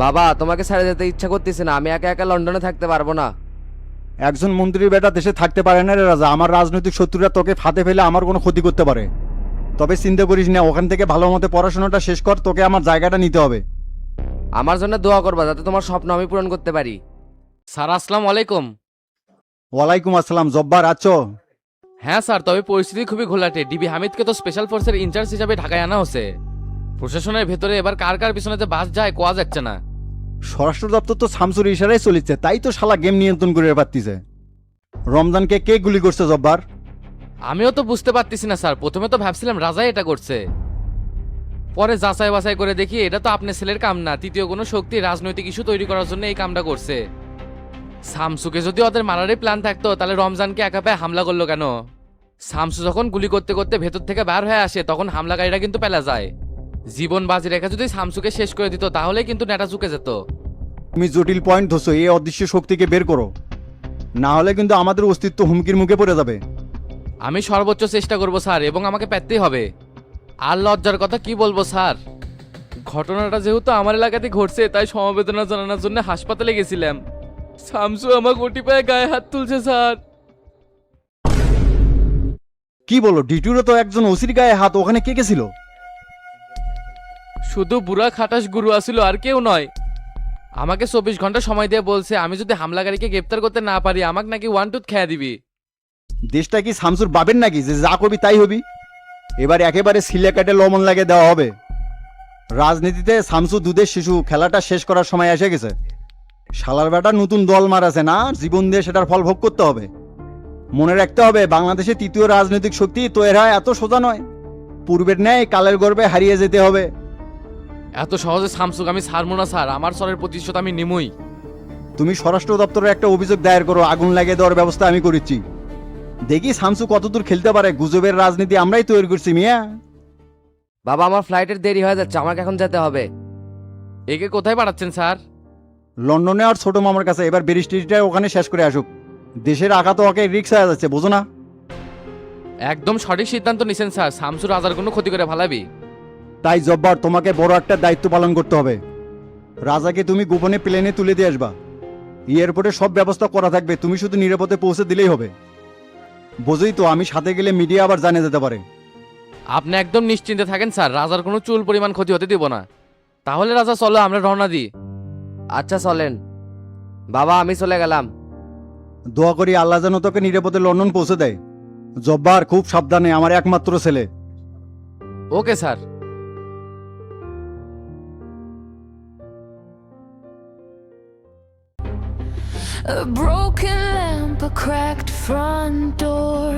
বাবা তোমাকে ছেড়ে যেতে ইচ্ছা করতেছে না, আমি একা একা লন্ডনে থাকতে পারবো না। একজন মন্ত্রীর বেটা দেশে থাকতে পারে না রে রাজা। আমার রাজনৈতিক শত্রুরা তোকে ফাঁদে ফেলে আমার কোনো ক্ষতি করতে পারে। তবে চিন্তা করিস না, ওখান থেকে ভালো মতো পড়াশোনাটা শেষ কর, তোকে আমার জায়গাটা নিতে হবে। আমার জন্য দোয়া করবা যাতে তোমার স্বপ্ন আমি পূরণ করতে পারি। স্যার আসসালামু আলাইকুম। ওয়ালাইকুম আসসালাম। জব্বার আছো? হ্যাঁ স্যার, তবে পরিস্থিতি খুবই ঘোলাটে। ডিবি হামিদকে তো স্পেশাল ফোর্সের ইনচার্জ হিসাবে ঢাকায় আনা হচ্ছে। প্রশাসনের ভেতরে এবার কার কার পিছনে যে বাস যায় কোয়া যাচ্ছে না। স্বরাষ্ট্র দপ্তর তো শামসুর ইশারায় চলিচ্ছে, তাই তো শালা গেম নিয়ন্ত্রণ করে পারতিছে। রমজানকে কে গুলি করছে জব্বার? আমিও তো বুঝতে পারতেছি না স্যার, প্রথমে তো ভাবছিলাম রাজাই এটা করছে, পরে যাচাই বাছাই করে দেখি এটা তো আপনার ছেলের কাম না, তৃতীয় কোনো শক্তি রাজনৈতিক ইস্যু তৈরি করার জন্য এই কামটা করছে। শামসুকে যদি ওদের মারারই প্ল্যান থাকতো তাহলে রমজানকে একা পায়ে হামলা করলো কেন? শামসু যখন গুলি করতে করতে ভেতর থেকে বার হয়ে আসে তখন হামলাকারীরা কিন্তু পেলা যায়। জীবন বাজি রেখে যদি শামসুকে শেষ করে দিত তাহলে কিন্তু নেটা চুকে যেত। তুমি জটিল পয়েন্ট ধরছো, এই অদৃশ্য শক্তিকে বের করো, না হলে কিন্তু আমাদের অস্তিত্ব হুমকির মুখে পড়ে যাবে। আমি সর্বোচ্চ চেষ্টা করব স্যার, এবং আমাকে পেতেই হবে। আর লজ্জার কথা কি বলবো স্যার, ঘটনাটা যেহেতু আমার এলাকাতে ঘটছে তাই সমবেদনা জানানোর জন্য হাসপাতালে গেছিলাম। শামসু আমার গটি পায়ে গায়ে হাত তুলছে স্যার। কি বলো? ডিটুরও তো একজন ওসির গায়ে হাত, ওখানে কে গেছিল? শুধু বুড়া খাটাস গুরু আসিল, আর কেউ নয়। আমাকে 24 ঘন্টা সময় দিয়ে বলছে আমি যদি হামলাকারীকে গ্রেপ্তার করতে না পারি আমাকে নাকি ওয়ান টুথ খেয়ে দিবি। দেশটা কি শামসুর বাবেন নাকি যে যা করবি তাই হবি? এবার একেবারে সিলে কাটে লবণ লাগে দেওয়া হবে। রাজনীতিতে শামসু দুধের শিশু, খেলাটা শেষ করার সময় এসে গেছে। শালার বেটা নতুন দল মারাছে না, জীবন দিয়ে সেটার ফল ভোগ করতে হবে। মনে রাখতে হবে বাংলাদেশে তৃতীয় রাজনৈতিক শক্তি তৈরি হয় এত সোজা নয়। পূর্বের ন্যায় কালের গর্বে হারিয়ে যেতে হবে। এত সহজে শামসুক আমি ছাড়বো না স্যার, আমার স্বরের প্রতিশোধ আমি নিমই। তুমি স্বরাষ্ট্র দপ্তরে একটা অভিযোগ দায়ের করো, আগুন লাগিয়ে দেওয়ার ব্যবস্থা আমি করেছি। দেখি শামসু কতদূর খেলতে পারে। গুজবের রাজনীতি আমরাই তৈরি করছি মিয়া। বাবা আমার ফ্লাইটের দেরি হয়ে যাচ্ছে, আমাকে এখন যেতে হবে। একে কোথায় পাঠাচ্ছেন স্যার? লন্ডনে আর ছোট মামার কাছে, এবার ব্যারিস্টারিটা ওখানে শেষ করে আসুক। দেশের আঘাত ওকে রিক্স হয়ে যাচ্ছে, বোঝো না? একদম সঠিক সিদ্ধান্ত নিছেন স্যার, শামসুর রাজার কোনো ক্ষতি করে ভালাবি। তাই জব্বার তোমাকে বড় একটা দায়িত্ব পালন করতে হবে। রাজাকে তুমি গোপনে প্লেনে তুলে দিয়ে আসবা। এয়ারপোর্টে সব ব্যবস্থা করা থাকবে, তুমি শুধু নিরাপদে পৌঁছে দিলেই হবে। বোঝোই তো আমি সাথে গেলে মিডিয়া আবার জানিয়ে যেতে পারে। আপনি একদম নিশ্চিন্তে থাকেন স্যার, রাজার কোনো চুল পরিমাণ ক্ষতি হতে দিব না। তাহলে রাজা চলো আমরা রওনা দিই। আচ্ছা চলেন বাবা, আমি চলে গেলাম। দোয়া করি আল্লাহ যেন তোকে নিরাপদে লন্ডন পৌঁছে দেয়। জব্বার খুব সাবধানে, আমার একমাত্র ছেলে। Okay sir. A broken lamp, a cracked front door.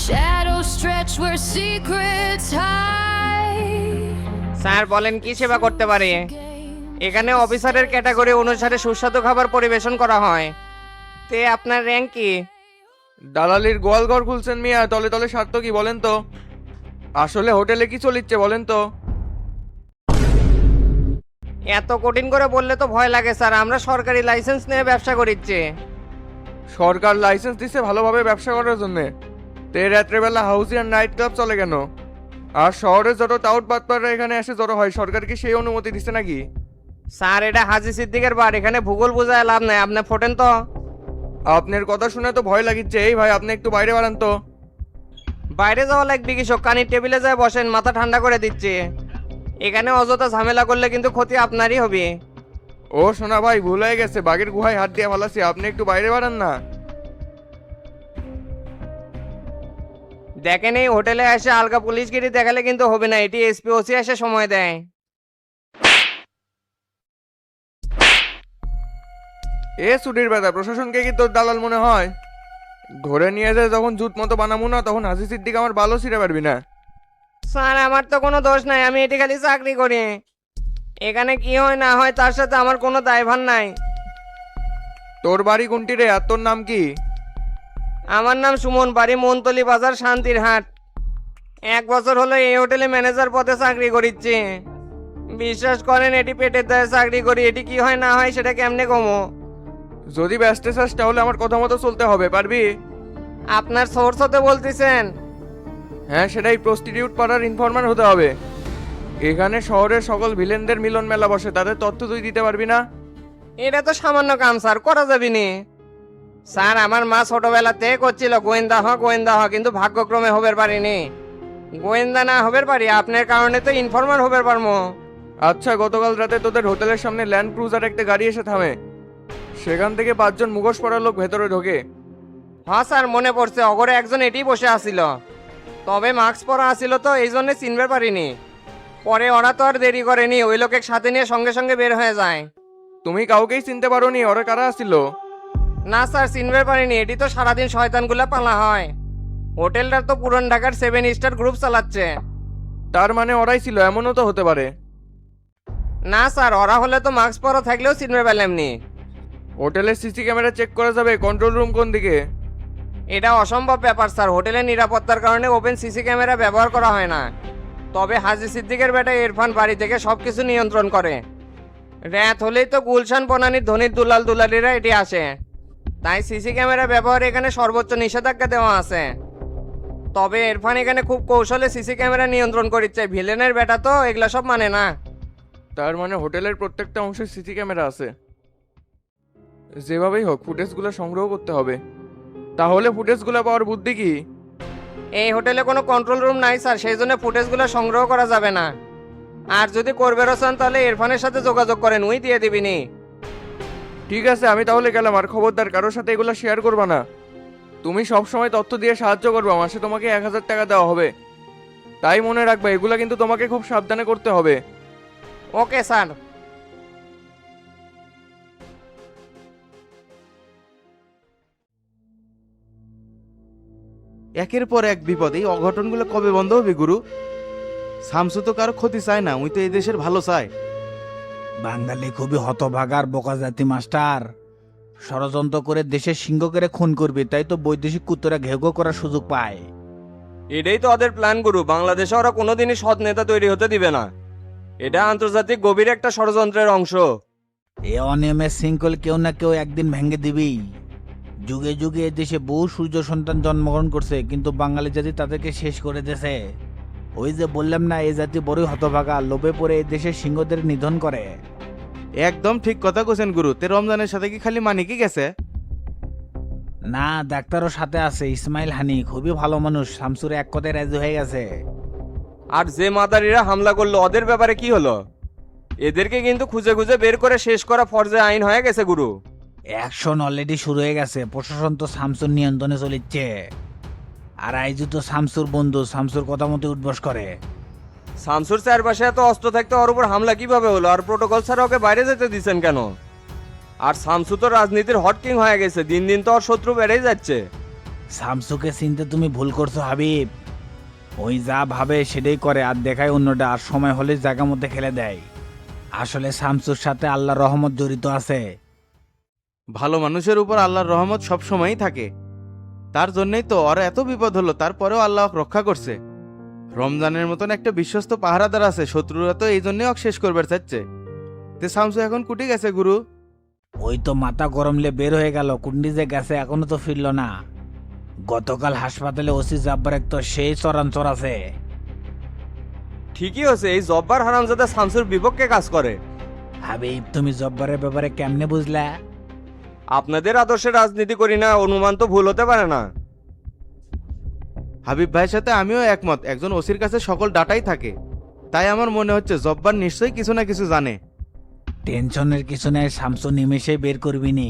Shadows stretch where secrets hide. Sir বলেন কি সেবা করতে পারি? এখানে অফিসারের ক্যাটাগরি অনুসারে সুস্বাদু খাবার পরিবেশন করা হয়। তে আপনার র্যাঙ্ক কি? দালালির গোয়ালঘর খুলছেন মিয়া, তলে তলে স্বার্থ কি বলেন তো? আসলে হোটেলে কি চলিচ্ছে বলেন তো? এত কঠিন করে বললে তো ভয় লাগে স্যার, আমরা সরকারি লাইসেন্স নিয়ে ব্যবসা করিচ্ছি। সরকার লাইসেন্স দিচ্ছে ভালোভাবে ব্যবসা করার জন্যে, তে রাত্রেবেলা হাউজি আর নাইট ক্লাব চলে কেন? আর শহরে যত টাউট বাটপাররা এখানে এসে জড়ো হয়, সরকার কি সেই অনুমতি দিচ্ছে নাকি? স্যার এটা হাজি সিদ্দিকের বার, এখানে ভূগোল বোঝায় লাভ নাই, আপনি ফোটেন তো। আপনার কথা শুনে তো ভয় লাগিচ্ছে। এই ভাই আপনি একটু বাইরে বাড়ান তো। বাইরে যাওয়া লাগবে কি, কানির টেবিলে যায় বসেন, মাথা ঠান্ডা করে দিচ্ছে। এখানে অযথা ঝামেলা করলে কিন্তু ক্ষতি আপনারই হবে। ও সোনা ভাই, ভুল হয়ে গেছে, বাঘের গুহায় হাত দিয়ে ভালাছি, আপনি একটু বাইরে বাড়ান না। দেখেন এই হোটেলে এসে আলগা পুলিশগিরি দেখালে কিন্তু হবে না, এটি এসপি ওসি এসে সময় দেয়। এ ছুটির বেলা প্রশাসনকে কি তোর দালাল মনে হয়? ধরে নিয়ে যায় যখন জুত মতো বানাবো না তখন হাজি সিদ্দিক আমার ভালো ছিঁড়ে পারবি না। স্যার আমার তো কোনো দোষ নাই, আমি এটি খালি চাকরি করি। এখানে কি হয় না হয় তার সাথে আমার কোনো দায়ভার নাই। তোর বাড়ি কোনটি রে, আর তোর নাম কি? আমার নাম সুমন, বাড়ি মনতলি বাজার, শান্তির হাট। 1 বছর হলো এই হোটেলে ম্যানেজার পদে চাকরি করিচ্ছি। বিশ্বাস করেন এটি পেটের দায়ে চাকরি করি, এটি কি হয় না হয় সেটা কেমনে কমো। যদি ব্যস্ত চাস তাহলে আমার কথা মতো চলতে হবে, পারবি? আপনার সোর্স হতে বলতেছেন? হ্যাঁ সেটাই, প্রস্টিটিউট পাড়ার ইনফরমার হতে হবে। এখানে শহরের সকল ভিলেনদের মিলন মেলা বসে, তাদের তথ্য তুই দিতে পারবি না? এটা তো সামান্য কাম স্যার, করা যাবে নি। স্যার আমার মা ছোটবেলাতে করছিল গোয়েন্দা হ, কিন্তু ভাগ্যক্রমে হবার পারিনি। গোয়েন্দা না হবার পারি, আপনার কারণে তো ইনফরমার হবার পারমো। আচ্ছা, গতকাল রাতে তোদের হোটেলের সামনে ল্যান্ড ক্রুজার একটা গাড়ি এসে থামে, সেখান থেকে 5 জন মুখোশ পরা লোক ভেতরে ঢোকে। হ্যাঁ স্যার, মনে পড়ছে, অগরে একজন এটি বসে আসিল, তবে মাস্ক পরা আসিল তো এই জন্য চিনতে পারিনি। পরে ওরা তো আর দেরি করেনি, ওই লোকের সাথে নিয়ে সঙ্গে সঙ্গে বের হয়ে যায়। তুমি কাউকেই চিনতে পারোনি? ওরা কারা আসছিল? না স্যার, চিনতে পারিনি, এটি তো সারাদিন শয়তানগুলা পালা হয়। হোটেলটা তো পুরান ঢাকার 7 স্টার গ্রুপ চালাচ্ছে। তার মানে ওরাই ছিল, এমনও তো হতে পারে। না স্যার, ওরা হলে তো মাস্ক পরা থাকলেও চিনতে পারলামনি। হোটেলের সিসি ক্যামেরা চেক করা যাবে? কন্ট্রোল রুম কোন দিকে? এটা অসম্ভব ব্যাপার স্যার, হোটেলের নিরাপত্তার কারণে ওপেন সিসি ক্যামেরা ব্যবহার করা হয় না। তবে হাজি সিদ্দিকের বেটা ইরফান বাড়ি থেকে সবকিছু নিয়ন্ত্রণ করে। রাত হলেই তো গুলশান বনানীর ধনির দুলাল দুলালিরা এটি আসে, তাই সিসি ক্যামেরা ব্যবহার এখানে সর্বোচ্চ নিষেধাজ্ঞা দেওয়া আছে। তবে ইরফান এখানে খুব কৌশলে সিসি ক্যামেরা নিয়ন্ত্রণ করছে, ভিলেনের বেটা তো এগুলা সব মানে না। তার মানে হোটেলের প্রত্যেকটা অংশে সিসি ক্যামেরা আছে। যেভাবেই হোক ফুটেজগুলো সংগ্রহ করতে হবে। তাহলে ফুটেজগুলো পাওয়ার বুদ্ধি কি? এই হোটেলে কোনো কন্ট্রোল রুম নাই স্যার, সেই জন্য ফুটেজগুলো সংগ্রহ করা যাবে না। আর যদি করবে রসান তাহলে ইরফানের সাথে যোগাযোগ করেন, উই দিয়ে দিবিনি। ঠিক আছে, আমি তাহলে গেলাম। আর খবরদার কারোর সাথে এগুলো শেয়ার করবা না। তুমি সব সময় তথ্য দিয়ে সাহায্য করবে, মাসে তোমাকে 1000 টাকা দেওয়া হবে। তাই মনে রাখবে, এগুলা কিন্তু তোমাকে খুব সাবধানে করতে হবে। Okay sir. একের পর এক বিপদ, এই অঘটনগুলো কবে বন্ধ হবে গুরু? শামসু তো কারো ক্ষতি চায় না, উই তো এই দেশের ভালো চায়। বাঙালি খুবই হতভাগার বোকা জাতি মাস্টার। ষড়যন্ত্র করে দেশের সিংহকে খুন করবে, তাই তো বৈদেশিক কুত্তরা ঘেউ করার সুযোগ পায়। এটাই তো ওদের প্ল্যান গুরু, বাংলাদেশে ওরা কোনোদিনই সৎ নেতা তৈরি হতে দিবে না। এটা আন্তর্জাতিক গভীর একটা ষড়যন্ত্রের অংশ। এ অনিয়মের শৃঙ্খল কেউ না কেউ একদিন ভেঙে দিবেই। যুগে যুগে এ দেশে বহু সূর্য সন্তান জন্মগ্রহণ করছে, কিন্তু বাঙালি জাতি তাদেরকে শেষ করে দিয়েছে। ওই যে বললাম না, এই জাতি বড়ই হতভাগা, লোভে পড়ে এই দেশের সিংহদের নিধন করে। একদম ঠিক কথা কোছেন গুরু। তে রমজানের সাথে কি খালি মানিকি গেছে? না, ডাক্তারও সাথে আছে, ইসমাইল হানি খুবই ভালো মানুষ, শামসুর এক কথায় রাজি হয়ে গেছে। আর যে মাদারিরা হামলা করলো ওদের ব্যাপারে কি হলো? এদেরকে কিন্তু খুঁজে খুঁজে বের করে শেষ করা ফরজে আইন হয়ে গেছে গুরু। অ্যাকশন অলরেডি শুরু হয়ে গেছে, প্রশাসন তো শামসুর নিয়ন্ত্রণে চলিচ্ছে। আর আইজু তো শামসুর বন্ধু, শামসুর কথা মতো উঠবস করে। শামসুর চারপাশে এত অস্ত্র থাকতে ওর উপর হামলা কিভাবে হলো? আর প্রোটোকল ছাড়া ওকে বাইরে যেতে দিচ্ছেন কেন? আর শামসু তো রাজনীতির হট কিং হয়ে গেছে, দিন দিন তো ওর শত্রু বেড়েই যাচ্ছে। শামসুকে চিনতে তুমি ভুল করছো হাবিব। ওই যা ভাবে সেটাই করে, আর দেখায় অন্যটা, আর সময় হলে জায়গা মধ্যে খেলে দেয়। আসলে শামসুর সাথে আল্লাহর রহমত জড়িত আছে। ভালো মানুষের উপর আল্লাহর রহমত সব সময়ই থাকে। তার জন্যই তো ওর এত বিপদ হলো, তারপরেও আল্লাহ ওকে রক্ষা করছে। রমজানের মতন একটা বিশ্বস্ত পাহারাদার আছে, শত্রুরা তো এই জন্যই ওকে শেষ করবার চাচ্ছে। তে শামসু এখন কুটি গেছে গুরু? ওই তো মাথা গরমলে বের হয়ে গেল, কুন্ডি যে গেছে এখনো তো ফিরল না। গতকাল হাসপাতালে ওসি জাব্বার এক তো সেই চরাঞ্চর আছে। ঠিকই হচ্ছে, এই জব্বার হারামজাদা শামসুর বিপক্ষে কাজ করে। হাবিব, তুমি জব্বারের ব্যাপারে কেমনে বুঝলা? আপনাদের আদর্শে রাজনীতি করি না, অনুমান তো ভুল হতে পারে না। হাবিব ভাইয়ের সাথে আমিও একমত, একজন ওসির কাছে সকল ডাটাই থাকে। তাই আমার মনে হচ্ছে জব্বার নিশ্চয়ই কিছু না কিছু জানে। টেনশনের কিছু নেই, শামসু নিমেষেই বের করবি নি।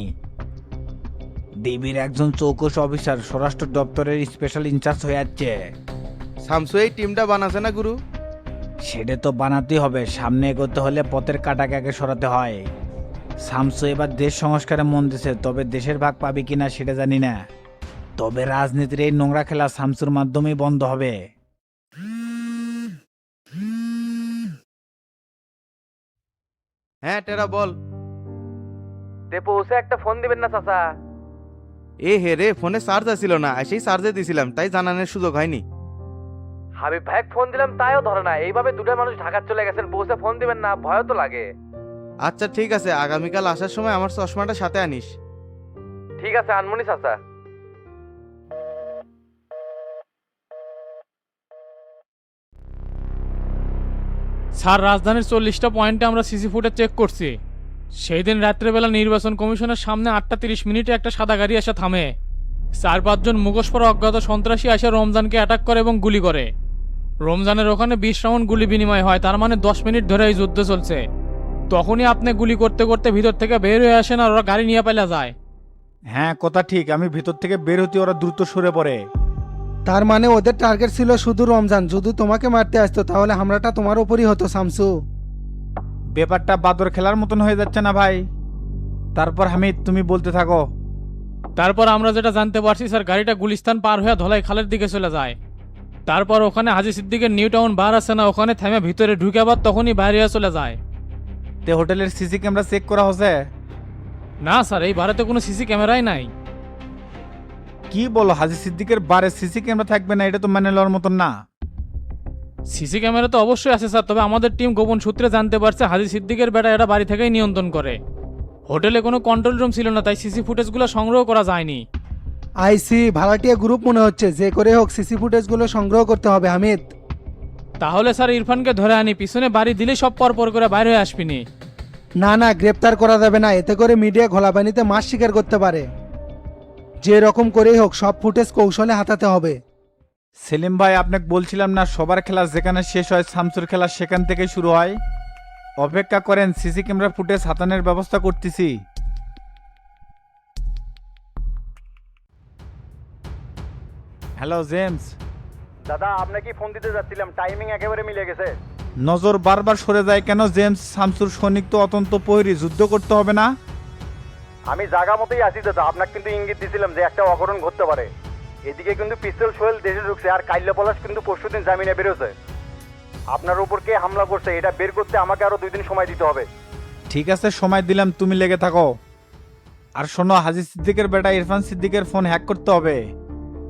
ডিবির একজন চৌকস অফিসার স্বরাষ্ট্র দপ্তরের স্পেশাল ইনচার্জ হয়ে যাচ্ছে। শামসু এই টিমটা বানাছে না গুরু? সেটা তো বানাতেই হবে, সামনে এগোতে হলে পথের কাটাকে আগে সরাতে হয়। শামসু এবার দেশ সংস্কারে মন দিছে, তবে দেশের ভাগ পাবি কিনা সেটা জানি না। তবে রাজনীতির এই নোংরা খেলা শামসুর মাধ্যমেই বন্ধ হবে। হ্যাঁ টেরা বল। পৌঁছে একটা ফোন দিবেন না চাচা? এ হে রে, ফোনে চার্জ আছিল না, সেই চার্জে দিছিলাম, তাই জানানোর সুযোগ হয়নি। হাবিব ভাই ফোন দিলাম তাইও ধরে না, এইভাবে দুটো মানুষ ঢাকা চলে গেছেন, পৌঁছে ফোন দিবেন না? ভয় তো লাগে। আচ্ছা ঠিক আছে, আগামীকাল আসার সময় আমার চশমাটা সাথে আনিস। ঠিক আছে, আনমনি চাচা। স্যার রাজধানীর 40টা পয়েন্টে আমরা সিসি ফুটেজ চেক করছি। সেই দিন রাত্রেবেলা নির্বাচন কমিশনের সামনে 8:30 একটা সাদা গাড়ি এসে থামে। 4-5 জন মুখোশ পরা অজ্ঞাত সন্ত্রাসী এসে রমজানকে অ্যাটাক করে এবং গুলি করে। রমজানের ওখানে 20 রাউন্ড গুলি বিনিময় হয়, তার মানে 10 মিনিট ধরে এই যুদ্ধ চলছে। তখনই আপনি গুলি করতে করতে ভিতর থেকে বের হয়ে আসেন আর ওরা গাড়ি নিয়ে পালা যায়। হ্যাঁ কথা ঠিক, আমি ভিতর থেকে বের হতে ওরা দ্রুত সরে পড়ে। তার মানে ওদের টার্গেট ছিল শুধু রমজান। যদি তোমাকে মারতে আসতো তাহলে হামলাটা তোমার উপরই হতো শামসু। ব্যাপারটা বাদর খেলার মতন হয়ে যাচ্ছে না ভাই? তারপর হামিদ তুমি বলতে থাকো। তারপর আমরা যেটা জানতে পারছি স্যার, গাড়িটা গুলিস্তান পার হয়ে ধলাই খালের দিকে চলে যায়। তারপর ওখানে হাজি সিদ্দিকের নিউ টাউন বার আছে না, ওখানে থেমে ভিতরে ঢুকে আবার তখনই বাইরে হয়ে চলে যায়। তে হোটেলের সিসি ক্যামেরা চেক করা হচ্ছে? না স্যার, এই বারেতে কোনো সিসি ক্যামেরাই নাই। কি বলো, হাজি সিদ্দিকের বারে সিসি ক্যামেরা থাকবে না? এটা তো মেনে নেওয়ার মতন না। সিসি ক্যামেরা তো অবশ্যই আছে স্যার, তবে আমাদের টিম গোপন সূত্রে জানতে পারছে হাজি সিদ্দিকের বেটা এটা বাড়ি থেকেই নিয়ন্ত্রণ করে। হোটেলে কোনো কন্ট্রোল রুম ছিল না, তাই সিসি ফুটেজগুলো সংগ্রহ করা যায়নি। আইসি ভাড়াটিয়া গ্রুপ মনে হচ্ছে, যে করে হোক সিসি ফুটেজগুলো সংগ্রহ করতে হবে হামিদ। তাহলে স্যার ইরফানকে ধরে আনি, পিছনে বাড়ি দিলেই সব পর করে বাইরে হয়ে আসবিনি। না না, গ্রেপ্তার করা যাবে না, এতে করে মিডিয়া ঘোলাপানিতে মাছ শিকার করতে পারে। যে রকম করেই হোক সব ফুটেজ কৌশলে হাতাতে হবে। সেলিম ভাই, আপনাকে বলছিলাম না সবার খেলা যেখানে শেষ হয় শামসুর খেলা সেখান থেকে শুরু হয়? অপেক্ষা করেন, সিসি ক্যামেরা ফুটেজ হাতানোর ব্যবস্থা করতেছি। Hello James. দাদা আপনাকে ফোন দিতে যাচ্ছিলাম, টাইমিং একেবারে মিলে গেছে। নজর বারবার সরে যায় কেন জেমস? শামসুর সৈনিক তো অত্যন্ত প্রহরী, যুদ্ধ করতে হবে না? আমি জায়গা মতোই আছি দাদা, আপনাকে কিন্তু ইঙ্গিত দিছিলাম যে একটা অঘটন ঘটতে পারে। এদিকে কিন্তু পিস্তল সোহেল দেশে ঢুকছে, আর কাইল্লা পলাশ কিন্তু পরশুদিন জামিনে বেরোছে। আপনার উপর কে হামলা করছে এটা বের করতে আমাকে আরো 2 দিন সময় দিতে হবে। ঠিক আছে, সময় দিলাম, তুমি লেগে থাকো। আর শোনো, হাজি সিদ্দিকের বেটা ইরফান সিদ্দিকের ফোন হ্যাক করতে হবে।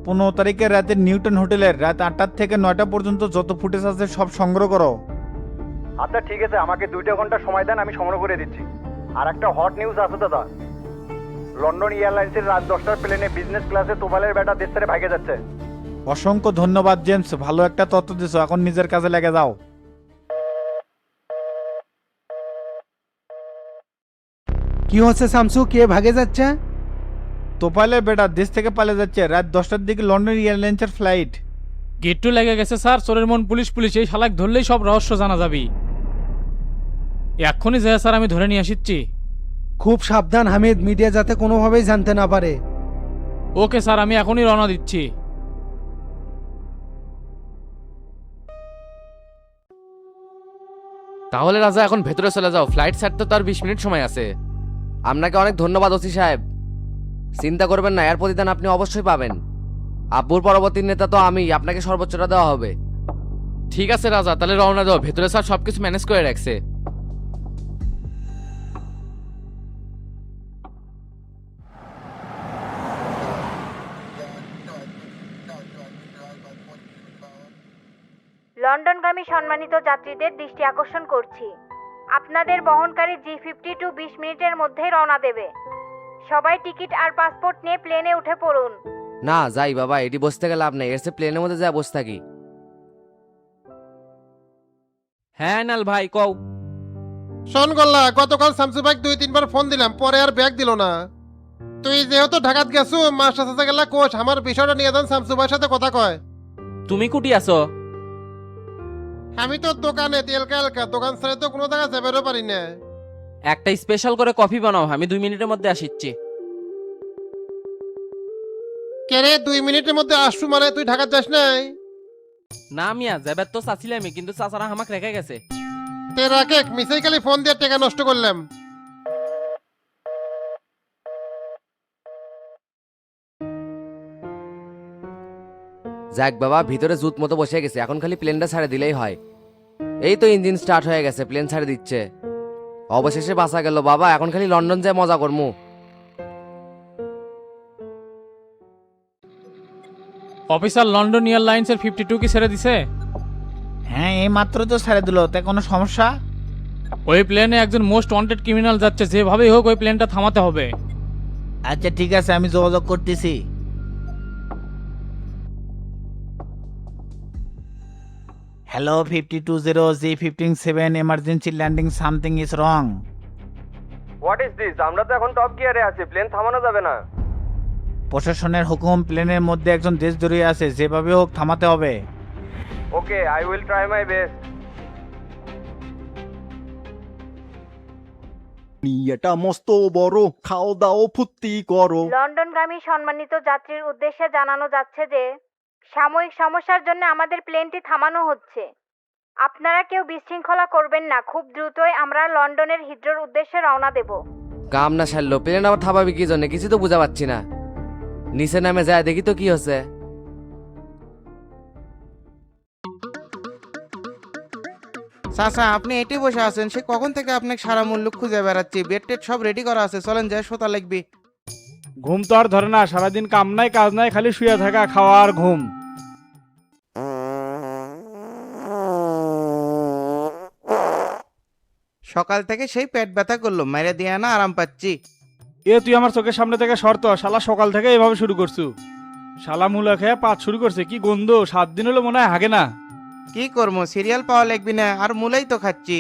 15 তারিখে রাতে নিউটন হোটেলের রাত 8টা থেকে 9টা পর্যন্ত যত ফুটেজ আছে সব সংগ্রহ করো। আচ্ছা ঠিক আছে, আমাকে 2 ঘন্টা সময় দেন, আমি সংগ্রহ করে দিচ্ছি। আর একটা হট নিউজ আছে দাদা, লন্ডন এয়ারলাইন্সের রাত 10টার প্লেনে বিজনেস ক্লাসে তোফালের বেটা দেশ ছেড়ে ভাগে যাচ্ছে। অসংখ্য ধন্যবাদ জেমস, ভালো একটা তথ্য দিছো, এখন নিজের কাজে লেগে যাও। কি হচ্ছে শামসু, কে ভাগে যাচ্ছে? তোফাইলের বেটা দেশ থেকে পালিয়ে যাচ্ছে, রাত 10টার দিকে লন্ডন এয়ারলাইন্সের ফ্লাইট। গেট্টু লেগে গেছে স্যার, চোরের মন পুলিশ পুলিশ, এই শালাক ধরলেই সব রহস্য জানা যাবি। এক্ষুনি যায় স্যার, আমি ধরে নিয়ে আসিচ্ছি। খুব সাবধান হামিদ, মিডিয়া যাতে কোনোভাবেই জানতে না পারে। ওকে স্যার, আমি এখনই রওনা দিচ্ছি। তাহলে রাজা এখন ভেতরে চলে যাও, ফ্লাইট ছাড়তে তো আর 20 মিনিট সময় আছে। আপনাকে অনেক ধন্যবাদ ওসি সাহেব। চিন্তা করবেন না, এর প্রতিদান আপনি অবশ্যই পাবেন। আব্বুর পরবর্তী নেতা তো আমি, আপনাকে সর্বোচ্চটা দেওয়া হবে। ঠিক আছে রাজা, তাহলে রওনা দাও, ভেতরে স্যার সবকিছু ম্যানেজ করে রাখছে। লন্ডনগামী সম্মানিত যাত্রীদের দৃষ্টি আকর্ষণ করছি, আপনাদের বহনকারী G52 20 মিনিটের মধ্যেই রওনা দেবে। সবাই টিকিট আর পাসপোর্ট নিয়ে প্লেনে উঠে পড়ুন। না যাই বাবা, এটি বসতে গেলে লাভ নেই, এর চেয়ে প্লেনের মধ্যে যা বসে থাকি। হ্যাঁ নাল ভাই কও। শোন গল্লা, গতকাল শামসু ভাই 2-3 বার ফোন দিলাম, পরে আর ব্যাগ দিল না। তুই যেহেতু ঢাকাত গেছু, মাস্টার সাথে গেলা কোচ আমার বিষয়টা নিয়ে যান, শামসু ভাইয়ের সাথে কথা কয়। তুমি কুটি আছো? আমি তো দোকানে তেলকা এলকা, দোকান ছেড়ে তো কোনো জায়গায় যাবেরও পারি না। একটা স্পেশাল করে কফি বানাও, আমি 2 মিনিটের মধ্যে আসিচ্ছি। কে রে 2 মিনিটের মধ্যে আসছু মানে তুই ঢাকাত যাস নাই? না মিয়া, যাবার তো চাচ্ছিলামই, কিন্তু চাচারা আমাকে রেখে গেছে। তে রাখে মিসাই খালি ফোন দিয়ে টাকা নষ্ট করলাম। যাক বাবা, ভিতরে জুত মতো বসে গেছে, এখন খালি প্লেনটা ছাড়ে দিলেই হয়। এই তো ইঞ্জিন স্টার্ট হয়ে গেছে, প্লেন ছাড়ে দিচ্ছে। অবশেষে বাঁচা গেল বাবা, এখন খালি লন্ডন যায় মজা করমু। অফিসার, লন্ডন এয়ারলাইন্সের 52 কি ছেড়ে দিছে? হ্যাঁ, এই মাত্র তো ছেড়ে দিল, তা কোনো সমস্যা? ওই প্লেনে একজন মোস্ট ওয়ান্টেড ক্রিমিনাল যাচ্ছে, যেভাবেই হোক ওই প্লেনটা থামাতে হবে। আচ্ছা ঠিক আছে, আমি যোগাযোগ করতেছি। Hello 520G157 emergency landing something is wrong. What is this? আমরা তো এখন টপ গিয়ারে আছি, প্লেন থামানো যাবে না। প্রশাসনের হুকুম, প্লেনের মধ্যে একজন দেশ জড়িয়ে আছে, যেভাবে হোক থামাতে হবে। Okay, I will try my best. এটা মস্ত বড়, খাও দাও ফুর্তি করো। লন্ডনগামী সম্মানিত যাত্রীর উদ্দেশ্যে জানানো যাচ্ছে যে সাময়িক সমস্যার জন্য আমাদের প্লেনটি থামানো হচ্ছে। আপনারা কেউ বিশৃঙ্খলা করবেন না, খুব দ্রুতই আমরা লন্ডনের হিথ্রোর উদ্দেশ্যে রওনা দেব। কাম না সারলো, প্লেন আবার থামাবি কি জন্য কিছু তো বুঝা পাচ্ছি না। নিচে নামে যায় দেখি তো কি হচ্ছে। চাচা আপনি এটি বসে আছেন, সে কখন থেকে আপনাকে সারা মূল্য খুঁজে বেড়াচ্ছি। বেড টেড সব রেডি করা আছে, চলেন যায় সোতা লাগবি। ঘুম তো আর ধরে না, সারাদিন কাম নাই কাজ নাই, খালি শুয়ে থাকা, খাওয়া আর ঘুম। সকাল থেকে সেই পেট ব্যথা করলো, মেরে দিয়ে না আরাম পাচ্ছি। এ তুই আমার চোখের সামনে থেকে শর্ত, শালা সকাল থেকে এভাবে শুরু করছু। শালা মূলা খেয়ে পাত শুরু করছে, কি গন্ধ, 7 দিন হলো মনে হয় হাগে না। কি করবো, সিরিয়াল পাওয়া লাগবি না, আর মূলাই তো খাচ্ছি।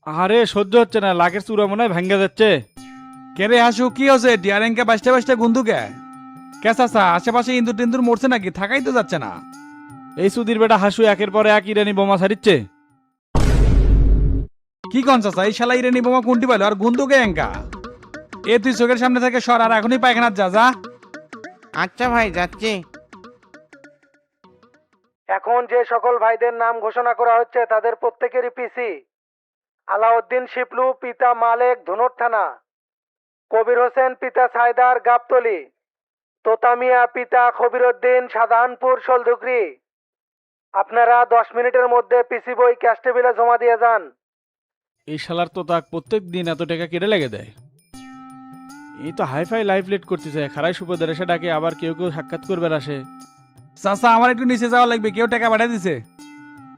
আরে সহ্য হচ্ছে না, লাকের চূড়া মনে হয় ভেঙে যাচ্ছে। কেরে হাসু কি হচ্ছে? ডিয়ারেঙ্কে বাঁচতে বাঁচতে গুন্দুকে কেসা আশেপাশে ইন্দুর টিন্দুর মরছে নাকি? থাকাই তো যাচ্ছে না। এই সুধীর বেটা হাসু একের পর এক ইরানি বোমা ছাড়িচ্ছে। কি কন চাচা, এই শালা ইরানি বোমা কোনটি পাইলো? আর গুন্দুকে এঙ্কা এ তুই চোখের সামনে থেকে সর, আর এখনই পায়খানার যা যা। আচ্ছা ভাই যাচ্ছি। এখন যে সকল ভাইদের নাম ঘোষণা করা হচ্ছে তাদের প্রত্যেকেরই পিসি। আলাউদ্দিন শিপলু পিতা মালেক ধনুর থানা, কবির হোসেন পিতা সাইদার গাবতলি, তোতামিয়া পিতা খবিরউদ্দিন সাধারণপুর শোলধুকরি। আপনারা 10 মিনিটের মধ্যে পিসি বই ক্যাশ টেবিলে জমা দিয়ে যান। এই শালার তো তাক প্রত্যেক দিন এত টাকা কেটে লেগে দেয়। এই তো হাইফাই লাইফ লেট করতেছে, খারাই সুপদের এসে ডাকে, আবার কেউ কেউ সাক্ষাৎ করবে আসে। চাচা আমার একটু নিচে যাওয়া লাগবে, কেউ টাকা পাঠিয়ে দিছে।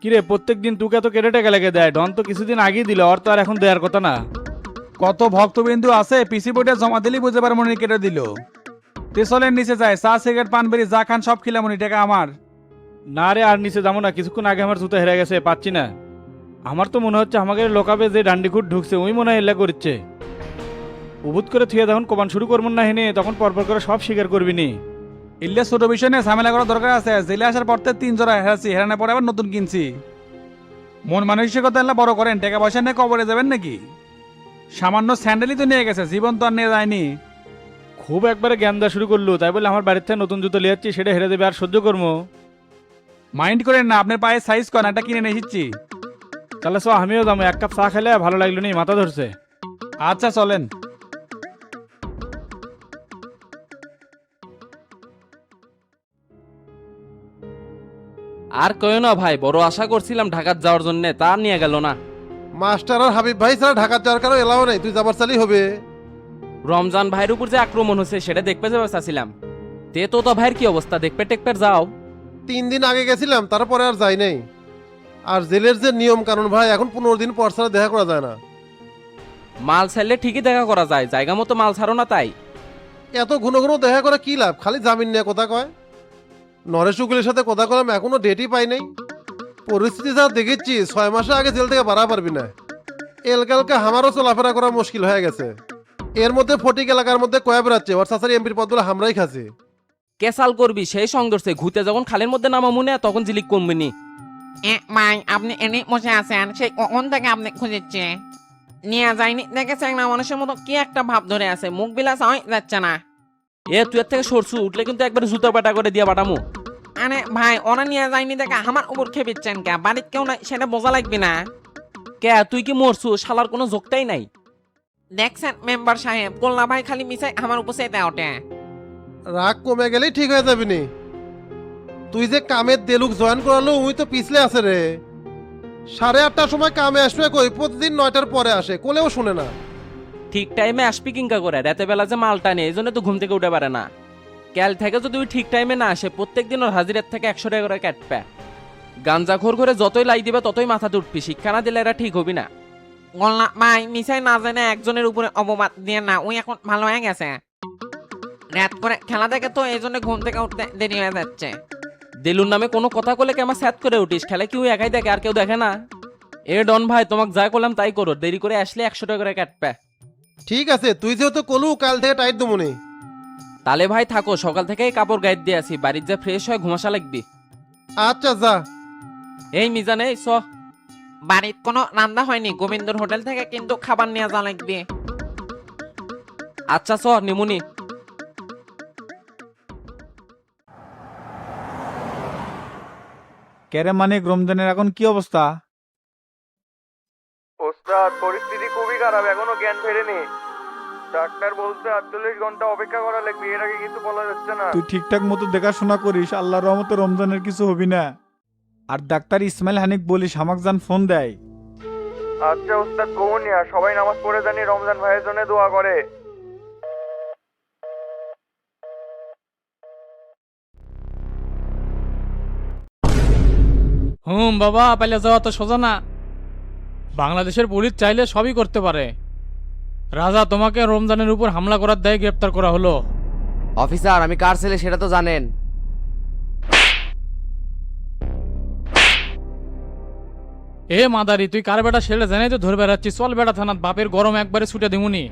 কিরে প্রত্যেক দিন তোকে তো কেটে টাকা লেগে দেয়, ডন তো কিছুদিন আগেই দিল, ওর তো আর এখন দেওয়ার কথা না। কত ভক্তবিন্দু আছে, পিসি বইটা জমা দিলেই বুঝতে পারে মনে কেটে দিল। তেসলের নিচে যায়, চা সিগারেট পান বেরি যা খান সব খিলামনি, টাকা আমার। না রে আর নিচে যাবো না, কিছুক্ষণ আগে আমার জুতো হেরে গেছে, পাচ্ছি না। আমার তো মনে হচ্ছে আমাকে লোকাবে যে ডান্ডিকুট ঢুকছে ওই মনে হয় এল্লা করছে। উবুত করে থুয়ে যখন কমান শুরু করবো না হেনে, তখন পরপর করে সব স্বীকার করবি নি। ইল্লে ছোট বিষয় নিয়ে ঝামেলা করার দরকার আছে। জেলে আসার পর 3 জোড়া হেরাছি, হেরানোর পরে আবার নতুন কিনছি। মন মানসিকতা এলা বড় করেন, টাকা পয়সা নিয়ে কবরে যাবেন নাকি? সামান্য স্যান্ডেলই তো নিয়ে গেছে, জীবন তো আর নিয়ে যায়নি। খুব একবারে জ্ঞান দেওয়া শুরু করলো, তাই বলে আমার বাড়ির থেকে নতুন জুতো লিয়াচ্ছি সেটা হেরে দেবে আর সহ্য করবো? মাইন্ড করেন না, আপনার পায়ে সাইজ করেন, একটা কিনে নিয়ে এসেছি। তাহলে সো আমিও যাবো, 1 কাপ চা খেলে ভালো লাগলো নি, মাথা ধরছে। আচ্ছা চলেন। আর কয়ো না ভাই, বড় আশা করছিলাম ঢাকার যাওয়ার জন্য, তা নিয়ে গেল না। মাস্টার আর হাবিব ভাই ছাড়া ঢাকার যাওয়ার কারো এলাও নেই, তুই যাবার চালি হবে। রমজান ভাইয়ের উপর যে আক্রমণ হচ্ছে সেটা দেখতে যাবে চাচ্ছিলাম। তে তো ভাইয়ের কি অবস্থা, দেখবে টেকপে যাও। 3 দিন আগে গেছিলাম, তারপরে আর যাই নাই। আর জেলের যে নিয়ম কানুন ভাই, এখন 15 দিন পর ছাড়া দেখা করা যায় না। মাল ছাড়লে ঠিকই দেখা করা যায়, জায়গা মতো মাল ছাড়ো না তাই। এত ঘন ঘন দেখা করে কি লাভ, খালি জামিন নিয়ে কথা কয়। নরেশ উকিলের সাথে কথা কলাম, এখনো ডেটই পাই নাই। পরিস্থিতি যা দেখেছি 6 মাসে আগে জেল থেকে বাড়া পারবি না। এলকালকে আমারও চলাফেরা করা মুশকিল হয়ে গেছে। এর মধ্যে ফটিক এলাকার মধ্যে কয়া বেড়াচ্ছে, ওর চাচারি এমপির পদগুলো হামরাই খাচ্ছে। কেসাল করবি সেই সংঘর্ষে, ঘুরতে যখন খালের মধ্যে নামা মনে তখন জিলিক কমবে নি। ভাই আপনি এনে বসে আছেন, সেই কখন থেকে আপনি খুঁজেছে নিয়ে যায়নি দেখেছেন না? মানুষের মতো কি একটা ভাব ধরে আছে, মুখ বিলাস হয় যাচ্ছে না। এ তুই এর থেকে সরছু, উঠলে কিন্তু একবার জুতো পাটা করে দিয়া বাটামু। আরে ভাই ওরা নিয়ে যায়নি দেখে আমার উপর খেপিচ্ছেন কে? বাড়ির কেউ নাই সেটা বোঝা লাগবে না? কে তুই কি মরছু? শালার কোনো যোগটাই নাই। দেখছেন মেম্বার সাহেব, গোল্লা ভাই খালি মিশাই আমার উপর সেটা ওঠে। রাগ কমে গেলেই ঠিক হয়ে যাবি নি। তুই যে কামের দেলুক জয়েন করালো উই তো পিছলে আছে রে। 8:30টার সময় কামে আসবে কই, প্রতিদিন 9টার পরে আসে, কোলেও শুনে না। ঠিক টাইমে আসবি কিংকা করে, রাতে বেলা যে মালটা নেই, এই জন্য তো ঘুম থেকে উঠে পারে না। ক্যাল থেকে যদি ওই ঠিক টাইমে না আসে, প্রত্যেক দিন ওর হাজিরার থেকে 100 টাকা করে কাটবে। গাঞ্জা খোর করে যতই লাই দিবে ততই মাথাতে উঠবি, শিক্ষা না দিলে এরা ঠিক হবি না। গোল্লা ভাই মিসাই না জানে একজনের উপরে অপবাদ দিয়ে না, ওই এখন ভালো হয়ে গেছে। রাত করে খেলা দেখে তো এই জন্য ঘুম থেকে উঠতে দেরি হয়ে যাচ্ছে। দেলুর নামে কোনো কথা বলে কি আমার স্যাত করে উঠিস? খেলা কি ওই একাই দেখে আর কেউ দেখে না? এ ডন ভাই, তোমাকে যা করলাম তাই করো, দেরি করে আসলে 100 টাকা করে কাটবে। ঠিক আছে, তুই যেহেতু কলু কাল থেকে টাইট দমুনি। তাহলে ভাই থাকো, সকাল থেকেই কাপড় গায়ে দিয়ে আসি, বাড়ির যা ফ্রেশ হয় ঘুমাসা লাগবি। আচ্ছা যা। এই মিজান, এই স বাড়ির কোনো রান্না হয়নি, গোবিন্দর হোটেল থেকে কিন্তু খাবার নিয়ে যাওয়া লাগবে। আচ্ছা স নিমুনি। কেরে মানিক, রমজানের এখন কি অবস্থা? ওস্তাদ পরিস্থিতি খুবই খারাপ, এখনো জ্ঞান ফেরেনি। ডাক্তার বলছে 48 ঘন্টা অপেক্ষা করা লাগবে, এর আগে কিছু বলা যাচ্ছে না। তুই ঠিকঠাক মতো দেখাশোনা করিস, আল্লাহর রহমতে রমজানের কিছু হবি না। আর ডাক্তার ইসমাইল হানিক বলিস আমাকে যান ফোন দেয়। আচ্ছা ওস্তাদ কহুনিয়া, সবাই নামাজ পড়ে জানি রমজান ভাইয়ের জন্য দোয়া করে। বাবা, পাইলে যাওয়া তো সোজা না। বাংলাদেশের পুলিশ চাইলে সবই করতে পারে। রাজা, তোমাকে রমজানের উপর হামলা করার দায়ে গ্রেপ্তার করা হলো। অফিসার, আমি কার ছেলে সেটা তো জানেন। এ মাদারি, তুই কার বেটা সেটা জানাই তো ধরে বেড়াচ্ছিস। চল বেটা থানাত, বাপের গরম একবারে ছুটে দিমুনি।